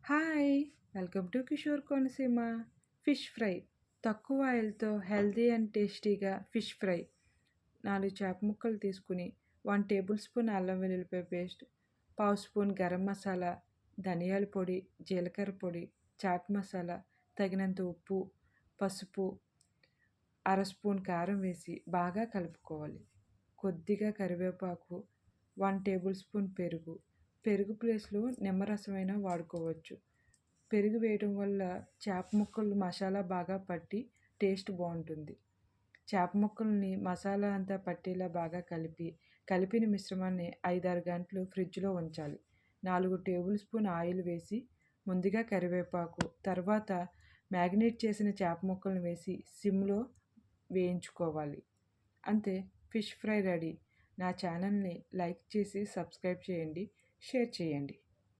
Hi! Welcome to Kishore Konaseema. Fish fry. తక్కువ ఆయిల్‌తో healthy and టేస్టీగా ఫిష్ ఫ్రై. 4 చేప ముక్కలు తీసుకుని, 1 టేబుల్ స్పూన్ అల్లం వెల్లుల్లిపాయ పేస్ట్, పావు స్పూన్ గరం మసాలా, ధనియాల పొడి, జీలకర్ర పొడి, చాట్ మసాలా, తగినంత ఉప్పు, పసుపు, అర స్పూన్ కారం వేసి బాగా కలుపుకోవాలి. కొద్దిగా కరివేపాకు, 1 టేబుల్ స్పూన్ పెరుగు. పెరుగు ప్లేస్‌లో నిమ్మరసమైనా వాడుకోవచ్చు. పెరుగు వేయడం వల్ల చేప ముక్కలు మసాలా బాగా పట్టి టేస్ట్ బాగుంటుంది. చేప ముక్కల్ని మసాలా అంతా పట్టేలా బాగా కలిపిన మిశ్రమాన్ని 5-6 గంటలు ఫ్రిడ్జ్‌లో ఉంచాలి. 4 టేబుల్ స్పూన్ ఆయిల్ వేసి ముందుగా కరివేపాకు, తర్వాత మ్యాగ్నేట్ చేసిన చేప ముక్కలను వేసి సిమ్‌లో వేయించుకోవాలి. అంతే, ఫిష్ ఫ్రై రెడీ. నా ఛానల్ని లైక్ చేసి సబ్స్క్రైబ్ చేయండి, షేర్ చేయండి.